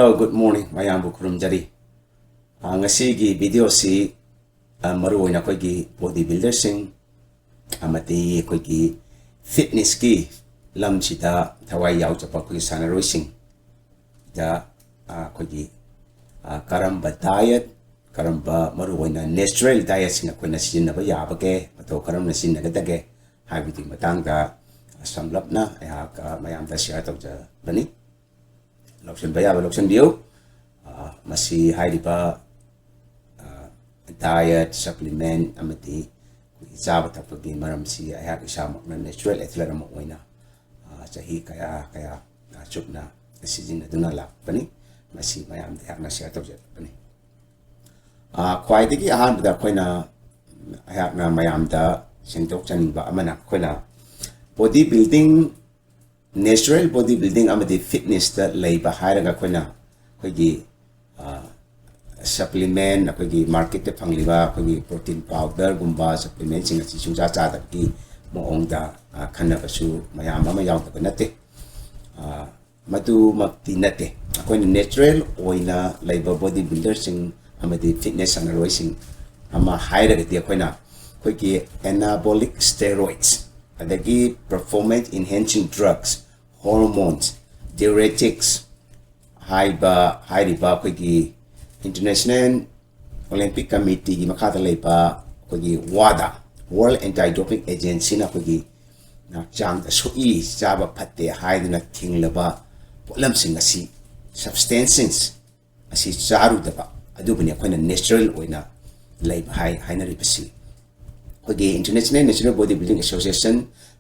Hello, good morning. Mayam bu kurumjari. Ngasi gi video si maru oina koi gi bodybuilder sing amati koi gi fitness ki lam chita thawai yau chapa koi sannaroising da koi gi karamba diet karamba maru oina natural diet sing koi na sinna ba yaba ke mato karam na sinna ga dage haibadugee matang da samlapna mayam da share tau ja bani lousinba yaba lousinbiyu masi hairiba diet supplement amati CHABA tapagi maram si ayak isamak na natural athlete mo oina sahi kaya chukna season na dunala pani masi mayam da na siya tawja pani kwai digi ahan da koina ayak na mayam da semjabani amana koina bodybuilding natural bodybuilding amati fitness da leiba hairaga koina koigi supplement akoigi market te phangliba akoigi protein powder gumba supplement sing asi sungja cha da ki moong da khanna basu mayam ama yaw da nate matu makti nate akoina natural oina leiba bodybuilder sing amati fitness sannaroising ama hairaga ti akoina koigi anabolic steroids adagi performance enhancing drugs hormones diuretics hairiba koigi International Olympic Committee gi makata leipa kogi WADA World Anti-Doping Agency na kogi hakchang da sui CHABA phatte haiduna thinglaba potlamsing asi substances asi charu daba adubani akoina natural oina leiba haina ripasi kogi International National Bodybuilding Association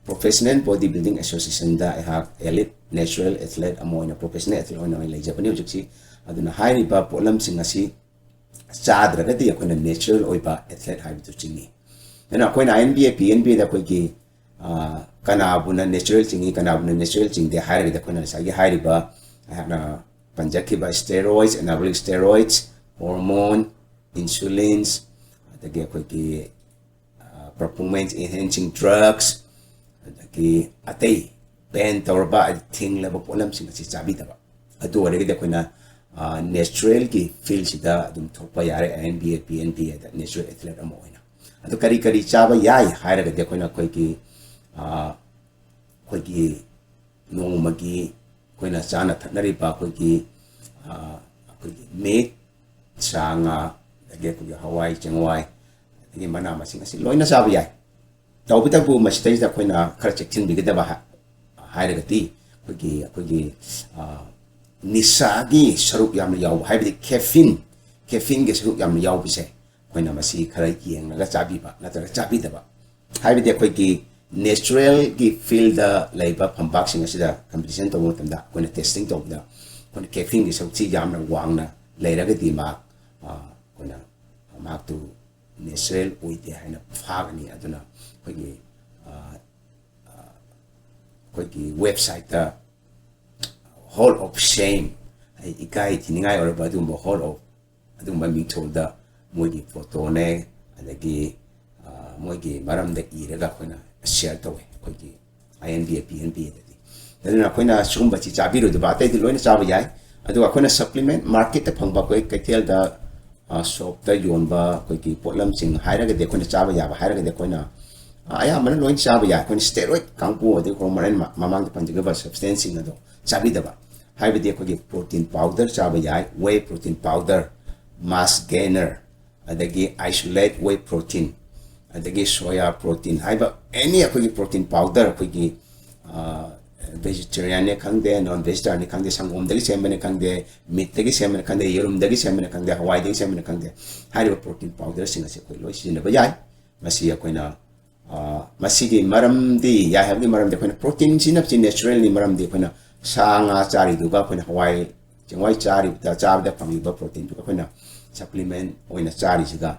Professional Bodybuilding Association da elite natural athlete amoina professional athlete oina leijabani ujiksi aduna hairiba potlamsing asi chadra di akoina natural oiba athlete haibitu chingi na akoina INBA PNBA da koigi kanabuna natural chingi kanabuna natural chingde hairiga da koina sagi hairiba na panjakiba steroids anabolic steroids hormone insulins adagi koigi performance enhancing drugs adagi atei ban tawrba thing leba potlamsing asi chabidaba adu oregi da koina natural ki field sida dum thopa yare INBA PNBA da natural athlete amo oina adu kari CHABA YAI hairaga de koina koigi nongmagi koina chana thanari ba koigi meat sanga dage koigi hawai chengwai dage mana masing asi loina CHABA YAI tawbita bu mastai da koina khara checking bigidaba hairaga ti koigi nisagi saruk yam yaw haibadi caffeine ge saruk yam yaw bise koina masi khara yeng naga chabiba natara chabidaba haibadi koigi natural gi field da leiba phambak sing asida competition to motamda koina testing to da koina caffeine ge saruk chi yam na wangna leiraga di ma koina mak tu natural oide haina phagani aduna koigi website da Hall of Shame ikai tiningai or badumbo Hall of adumba mi tolda mogi photo ne adagi mogi maramda iraga koina share tawe kogi INBA PNBA dadi daduna koina sumba chi chabiru da batai di loina CHABA YAI adu koina supplement market ta phangba koi kaithel da shop ta yonba kogi potlamsing hairaga de koina CHABA YAI hairaga de koina aya mana loin CHABA YAI koina steroid kangpu adu ko maran mamang de panjiga substance sing ado chabidaba haibadi kogi protein powder CHABA YAI whey protein powder mass gainer adagi isolate whey protein adagi soya protein haiba any kogi protein powder kogi vegetarian ne khangde non vegetarian ne khangde sangom dagi semane khangde meat dagi semane khangde yerum dagi semane khangde hawai dagi semane khangde haiba protein powder singa se koi loi sinna ba yai masi koina masi gi maram di ya have di maram de koina protein sinap sin natural ni maram di koina sanga chari duga koina hawai chengwai chari da chabda phangiba protein duga koina supplement oina chari siga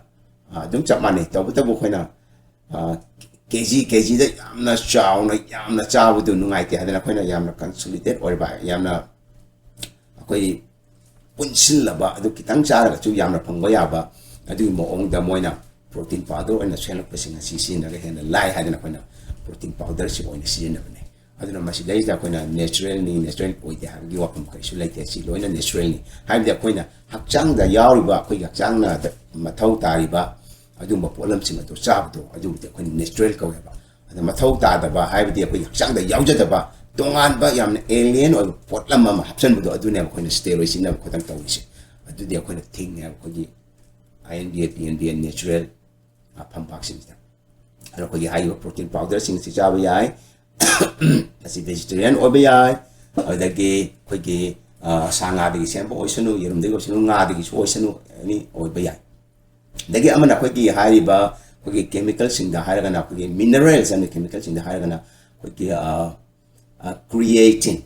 dum chamane tabu koina kg da yamna chawu du nungai te hadana koina yamna consolidated or ba yamna koi punsil laba adu kitang chara chu yamna phangba yaba adu mo ong da moina protein powder oina selok pasing sisi na hen lai hadana koina protein powder si oina si na bane aduna masidayda koina natural oide hagi wapam kaisu laite si loina natural ni haibda koina hakchang da yauriba koi hakchang na mathau tariba adumba potlamsing adu chabdo adu de koina natural kaweba adu mathau ta da ba haibdi koi hakchang da yaujada ba tongan ba yamna alien or potlam ma hapsan bu adu ne koina steroids na khotang tawisi adu de koina thing ne kogi INBA PNBA natural pam vaccine da ado kogi high protein powder sing si CHABA YAI asi vegetarian obayai adagi kogi sanga dagi sembo oisanu yerum dagi oisanu nga dagi oisanu ni obayai dagi amana kogi hariba kogi chemical sing da haragana kogi minerals and chemical sing da haragana kogi creatine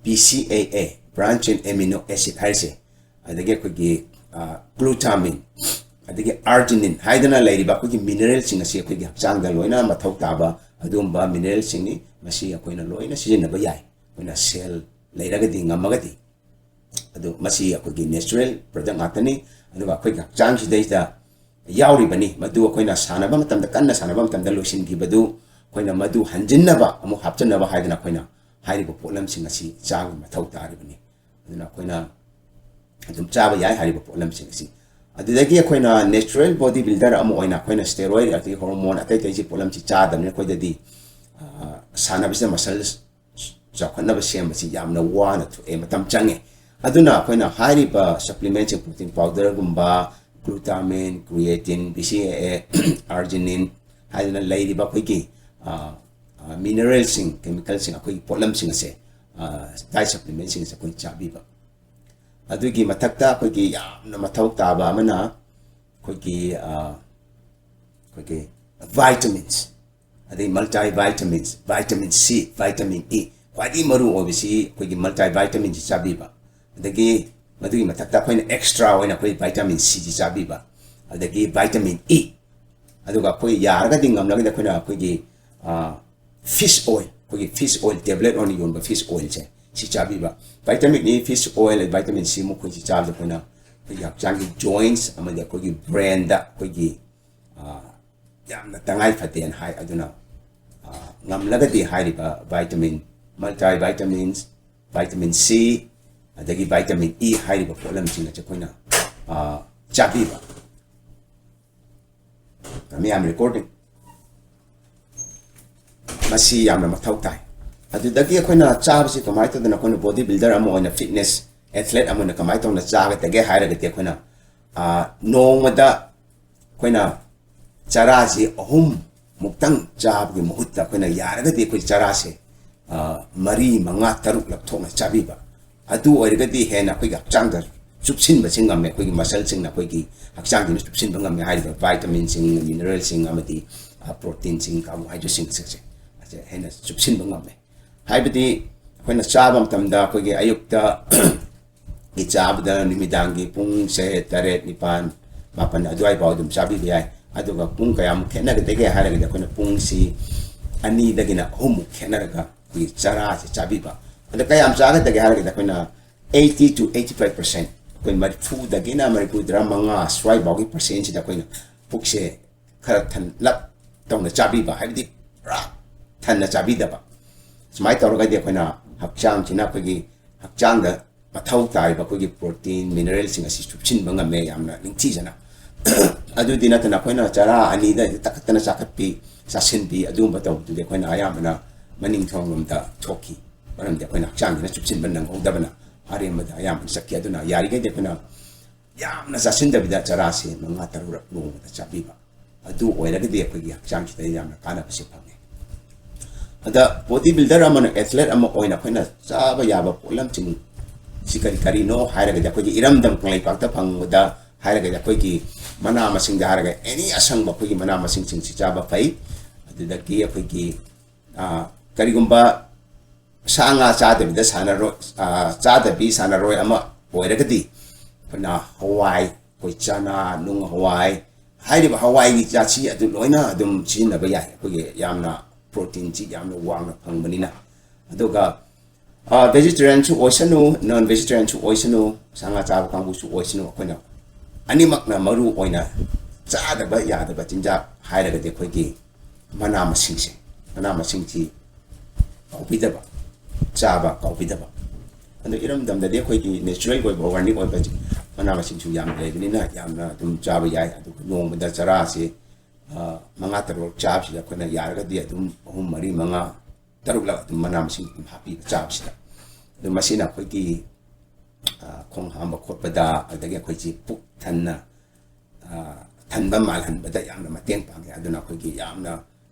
BCAA branch chain amino acid harse adagi kogi glutamine adagi arginine haidana lairiba kogi minerals sing asi kogi hakchang da loina mathau taba adumba minerals sing ni masi akoina loina sijenaba yai koina cell leiragadi ngamagadi adu masi akogi natural product atani aduga kogi hakchang sidaida yauri bani madu akoina sanaba matamda kanna sanaba matamda lousinbiyudu koina madu hanjinnaba amu hapchanaba haidana koina hairiba potlamsing asi chagu mathau tari bani aduna koina adum CHABA YAI hariba potlamsing asi adudagi akoina natural body builder amu oina koina steroid ati hormone atai tai potlamsi chadamne koidadi sanabisna muscles jakhana basem basi yamna wana to e matam change aduna koina hariba supplements protein powder gumba glutamine creatine BCAA arginine haidana lairiba koigi minerals sing chemicals sing akoi potlamsing ase diet supplements sing se koi chabiba adugi matakta koigi yamna mathau taba amana koigi vitamins adi multivitamins vitamin C vitamin E kwadi maru obisi koigi multivitamins chabiba adagi madugi matakta koina extra oina koi vitamin C chabiba adagi vitamin E aduga koi yarga dingam lagida koina koigi fish oil tablet on yonba fish oil che si chabiba vitamin E fish oil and vitamin C mu koigi chabda koina koigi hakchangi joints amada koigi brain da koigi yamna tangai faten hai aduna ngamlagadi hairiba vitamin multivitamins vitamin C adagi vitamin E hairiba potlamsing cha koina chabiba kami am recording masi yamna mathau tai adudagi koina chabsi kamai to dana koina body builder amo oina fitness athlete amo na kamai to na chaga tage hairaga te koina nongmada koina charasi ahum muktang chab gi muhutta koina yaraga de koi charase mari manga taruk lap thona chabiba adu oiriga di hena koi hakchang dar chupsin ba singam me koi muscle sing na koi gi hakchang gi chupsin ba ngam me haida vitamin sing mineral sing amati protein sing carbohydrate sing se hena chupsin ba ngam me haibadi koina chabam tamda koi gi ayukta gi chabda nimidangi pung se taret nipan mapan aduai baudum chabi biai aduga pung kaya mu khena ga dege haraga da koina pung si ani dagina hum khena ga ki chara se chabiba ada kaya am chaga dege haraga da koina 80 to 85% koin mari fu dagina mari pu dramanga swai bagi percent da koina pukse khara than lap tong na chabiba haidi ra than na chabi da ba smai tawra ga de koina hakchang china kogi hakchang da mathau tai ba kogi protein mineral sing asi chupchin banga me yamna ningchi jana adu dina tana koina chara ani da takatana sakatpi sasinpi adu bataw tu de koina ayamna maning thongum da thoki baram de koina chang na chupsin banang odabana hari mada ayam sakya duna yari ge de koina yamna sasin da bida chara se manga tarura no da chabiba adu oira ge de kogi chang chi da yamna kana pasi pame ada body builder amana athlete ama oina koina CHABA yaba polam ching sikari kari no haira ge de kogi iram dam klai pakta phangda haira ge de kogi mana masing da haraga any asang ba kogi mana masing sing si CHABA fai adida ki kogi karigumba sanga chada bida sanaro chada bi sanaroi ama oiraga di kana hawai koi chana nung hawai hairiba hawai gi chachi adu loina adum chinna ba yai kogi yamna protein chi yamna wangna phangbanina aduga vegetarian chu oisanu non vegetarian chu oisanu sanga CHABA kangbu chu oisanu koina animak na maru oina chadaba yadaba chinjak hairaga de koigi mana masing chi ꯀꯥꯎꯕꯤꯗꯕ ꯆꯥꯕ ꯀꯥꯎꯕꯤꯗꯕ ꯑꯗꯣ ꯏꯔꯝꯗꯝꯗꯗꯤ ꯑꯩꯈꯣꯏꯒꯤ natural ꯑꯣꯏꯕ organic ꯑꯣꯏꯕ ꯃꯅꯥ ꯃꯁꯤꯡꯁꯨ ꯌꯥꯝ ꯂꯩꯕꯅꯤꯅ ꯌꯥꯝꯅ ꯑꯗꯨꯝ ꯆꯥꯕ ꯌꯥꯏ ꯑꯗꯨꯒ ꯅꯣꯡꯃꯗ ꯆꯔꯥꯁꯤ 5-6 ꯆꯥꯕꯁꯤꯗ ꯑꯩꯈꯣꯏꯅ ꯌꯥꯔꯒꯗꯤ ꯑꯗꯨꯝ 3-4-5-6ꯂꯛ ꯑꯗꯨꯝ ꯃꯅꯥ ꯃꯁꯤꯡ ꯑꯗꯨꯝ ꯍꯥꯞꯄꯤꯕ ꯆꯥꯕꯁꯤꯗ ꯑꯗꯣ ꯃꯁꯤꯅ ꯑꯩꯈꯣꯏꯒꯤ ꯈꯣꯡ ꯍꯥꯝꯕ ꯈꯣꯠꯄꯗ ꯑꯗꯒꯤ ꯑꯩꯈꯣꯏꯁꯤ ꯄꯨꯛ ꯊꯟꯅ ꯊꯟꯕ ꯃꯥꯜꯍꯟꯕꯗ ꯌꯥꯝꯅ ꯃꯇꯦꯡ ꯄꯥꯡꯉꯦ ꯑꯗꯨꯅ ꯑꯩꯈꯣꯏꯒꯤ ꯌꯥꯝꯅ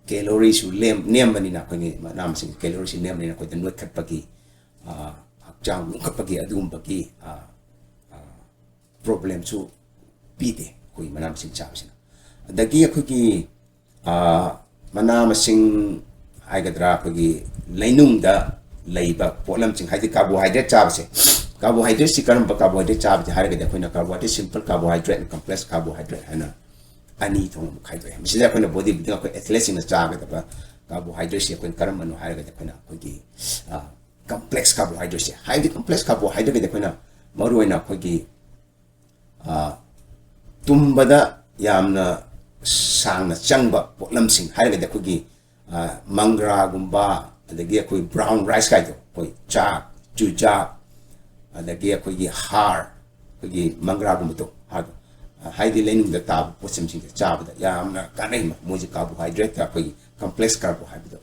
ꯀꯦꯂꯣꯔꯤꯁꯨ ꯅꯦꯝꯕꯅꯤ나 ꯑꯩꯈꯣꯏꯒꯤ ꯃꯅꯥ ꯃꯁꯤꯡ ꯀꯦꯂꯣꯔꯤꯁꯤ ꯅꯦꯝꯕꯅꯤꯅ ꯑꯩꯈꯣꯏꯗ ꯅꯣꯏꯈꯠꯄꯒꯤ hakchang ꯂꯨꯝꯈꯠꯄꯒꯤ ꯑꯗꯨꯒꯨꯝꯕꯒꯤ ꯄ꯭ꯔꯣꯕ꯭ꯂꯦꯝꯁꯨ ꯄꯤꯗꯦ ꯑꯩꯈꯣꯏ ꯃꯅꯥ ꯃꯁꯤꯡ ꯆꯥꯕꯁꯤꯅ ꯑꯗꯒꯤ ꯑꯩꯈꯣꯏꯒꯤ ꯃꯅꯥ ꯃꯁꯤꯡ ꯍꯥꯏꯒꯗ꯭ꯔꯥ ꯑꯩꯈꯣꯏꯒꯤ ꯂꯩꯅꯨꯡꯗ ꯂꯩꯕ ꯄꯣꯠꯂꯝꯁꯤꯡ ꯍꯥꯏꯗꯤ ꯀꯥꯔꯕꯣꯍꯥꯏꯗ꯭ꯔꯦꯠ ꯆꯥꯕꯁꯦ ꯀꯥꯔꯕꯣꯍꯥꯏꯗ꯭ꯔꯦꯠꯁꯤ ꯀꯔꯝꯕ ꯀꯥꯔꯕꯣꯍꯥꯏꯗ꯭ꯔꯦꯠ ꯆꯥꯕꯁꯦ ꯍꯥꯏꯔꯒꯗꯤ ꯑꯩꯈꯣꯏꯅ carbohydrate simple carbohydrate complex carbohydrate ꯍꯥꯏꯅ ꯑꯅꯤ ꯊꯣꯛꯅ ꯈꯥꯏꯗꯣꯛꯑꯦ ꯃꯁꯤꯗ ꯑꯩꯈꯣꯏꯅ ꯕꯣꯗꯤ ꯕꯤꯜꯗꯤꯡ ꯑꯩꯈꯣꯏ ꯑꯦꯊ꯭ꯂꯦꯠꯁꯤꯡꯅ ꯆꯥꯒꯗꯕ ꯀꯥꯔꯕꯣꯍꯥꯏꯗ꯭ꯔꯦꯠꯁꯤ ꯑꯩꯈꯣꯏꯅ ꯀꯔꯝꯕꯅꯣ ꯍꯥꯏꯔꯒꯗꯤ ꯑꯩꯈꯣꯏꯅ ꯑꯩꯈꯣꯏꯒꯤ complex carbohydrates hybrid complex carbohydrate के देखो ना मरु ना कोई की तुम्बदा यामना सांगना चंगबा पोटलमसिंग हाइरे देखो की मंगरा गुम्बा अदगी कोई ब्राउन राइस का जो कोई चा चुजा अदगी कोई की हार कोई की मंगरा गुम्बा तो हार हाइडी लेनिंग द ताब पोटलमसिंग चा बदा यामना काने मुझे कार्बोहाइड्रेट का कोई complex carbohydrate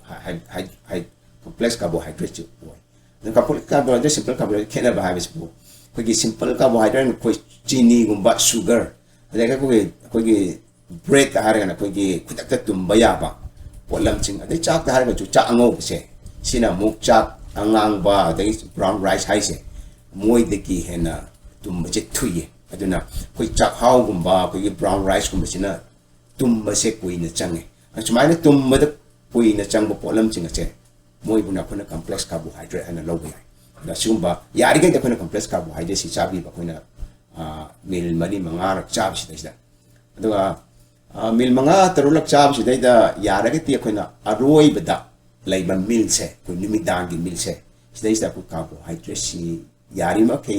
complex carbohydrate जो complex carbohydrate simple carbohydrate खेना बाहर बिस्पो कोई की simple carbohydrate कोई चीनी गुम्बा sugar अदगी कोई की bread का हारे ना कोई की खुद तक तुम बयाबा पोटलमसिंग अदगी चाक का हारे का जो चाक अंगो बसे सीना मुक चाक अंगांगबा अदगी brown rice हाई से मोई दकी है ना तुम बचे थुये अदुना कोई चाक हाउ गुम्बा कोई की brown rice गुम्बा सीना तुम बसे कोई न चंगे अचुमाइने तुम मद कोई न चंग पोटलमसिंग अचे मोई बुना कोना complex carbohydrate है ना लोग यार ना सुंबा यार के देखो ना complex carbohydrate सी चाबी बकोना मिल मनी मंगार चाब सी देता अदुगा मिल मंगा तरुलक चाब सी देता यार के तिया कोना अरोई बदा लाइबा मिल से कोई निमिदांग की मिल से देता कोई carbohydrate सी यारी मा के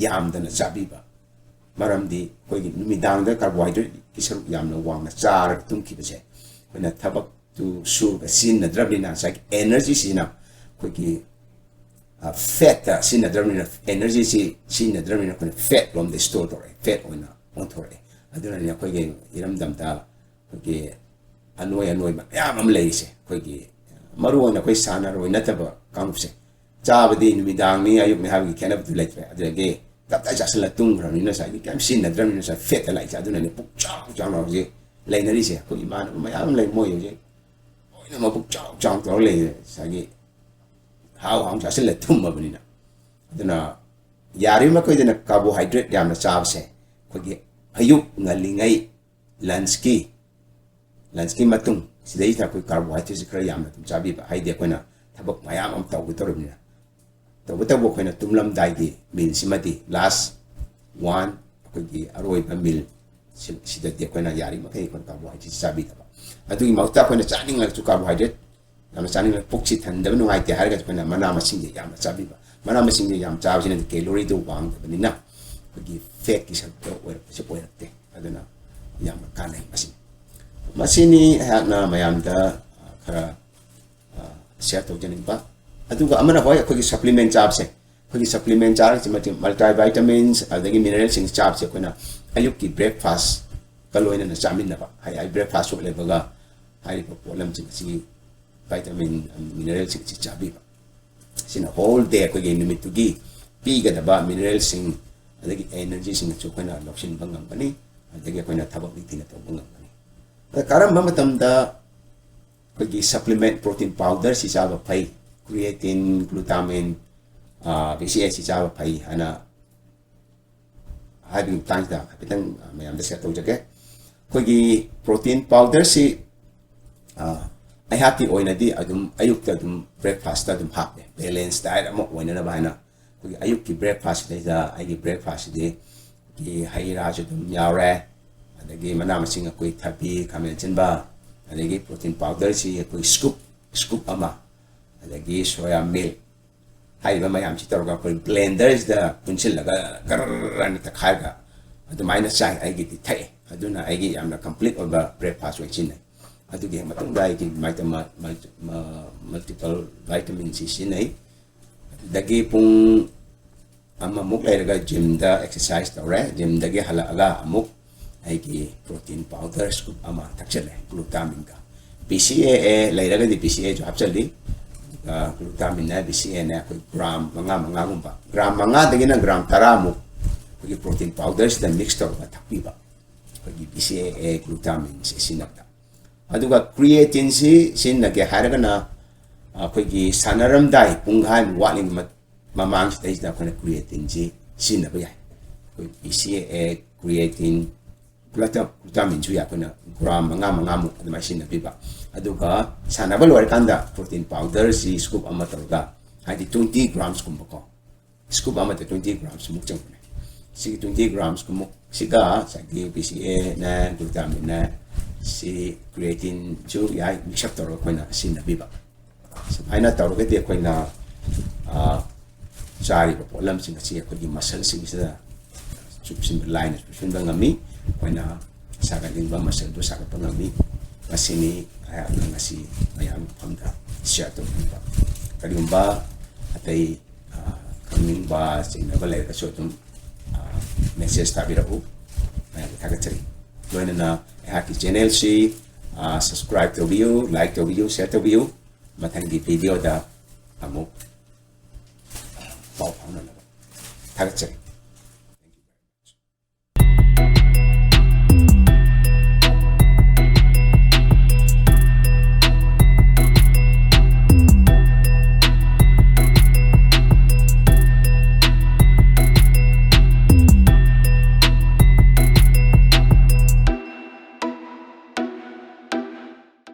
याम दना चाबी बा maramdi कोई निमिदांग दा carbohydrate की सर याम ना वांग ना चार तुम की बचे कोना थबक to sur ka sin na drabina sa energy sina ko ki fat sin na drabina energy sin na drabina ko fat from the store to fat oina on to aduna ni ko ki iram dam ta ko ki anoi ma ya mam lei se ko ki maru ona ko sana ro ina ta ba kam se cha ba di mi dang ni ayuk ni ha ki kana bu lai fa adage tap ta ja sala tung ra ni na sa ki kam sin na drabina sa fat lai cha aduna ni puk cha no je lai na ri se ko ki man ma ya mam lai mo yo je mà bốc chọc đó là sao vậy hao hỏng sẽ là thum mà bên này đó là yari mà coi là carbohydrate giảm là sao sẽ coi cái ayuk ngali ngay lanski mà tung thì đấy là coi carbohydrate cái giảm là tung sao bị hay để coi là thằng bốc mày am tàu cái đó rồi nè tàu cái tàu coi là tung lâm đại đi mình xí mà đi last one coi cái aroi mà mình xí để coi là yari mà cái con carbohydrate sao bị अदुगी मौता कोना चानिंग ला carbohydrate याम चानिंग ला पुक्सी थंदब नुगाइते हारगा कोना मना मसिंग जे याम चाबिबा मना मसिंग जे याम चाबसिना calorie दो वांग बनिना कोगी fat की सब तो ओर से ओरते अदुना याम कानै मसिंग मसिनी हाना मयामदा खरा शेयर तौजनिबा अदुगा अमना होय कोगी सप्लीमेंट चाबसे कोगी सप्लीमेंट चार से मल्टी विटामिन्स अदगी मिनरल सिंग चाबसे कोना अयुक की ब्रेकफास्ट कलोइना ना चामिनबा हाई ब्रेकफास्ट हो लेबगा high पोटलम Ching vitamin mineral sing chabi ba sina whole day ko ge nimit tu gi pi ga da ba mineral sing adagi energy sing chu ko na loction bangam bani adagi ko na thabak ni tina to bangam bani da karamba matam da ko gi supplement protein powder si sa ba pai creatine glutamine BCA si sa ba pai ana hai bi tang da kapitang mayam da sa to jage ko gi protein powder si I have the oina di adum ayuk ta adum breakfast adum hap balance diet amo oina na bahana ko ayuk ki breakfast de da ai ki breakfast de ki haira ju dum yaure adagi mana masing ko thabi kamel chinba adagi protein powder si ko scoop ama adagi soya milk hai ba mayam chi torga ko blender is da punchil laga garran ta khaga adum aina chai ai ki thai aduna ai ki amna complete over breakfast wa chin adugi matang dai ki multiple vitamins sinai dagi pung ama muk lairaga gym da exercise tawre gym dagi halaga amuk ai ki protein powder scoop ama thakchale glutamine ka PCA lairaga di PCA jo hapchali glutamine na PCA na ko gram manga gumba gram manga dagi na gram tara mu ko protein powders da mix to ba thakpiba ko PCA glutamine se sinakta aduga creatine si sin na ge haraga na ko sanaramdai punghan waling mamang stage da ko creatine si sin na ba yai ko PCA creatine glutamine ju ya ko na gram manga mu adama sin na biba aduga sanaba lor kanda protein powder si scoop ama targa hadi 20 grams kumbako scoop ama 20 grams muk chang ne si 20 grams kumuk siga sa gi PCA na glutamine na si creatine ju ya mix up taro ko na sin na biba so aina taro ke de ko na chari ko potlamsing si ko gi muscle sing sa chup sim line sun ba ngami ko na saganingba muscle do sa ka ngami masini ay ngasi mayam pamda share to ba kalimba atay kamingba sing na balay ka so tum message tabira ko ay Thagatchari loina na haki channel si subscribe to view like to view share to view matang di video da amok pau phana Thagatchari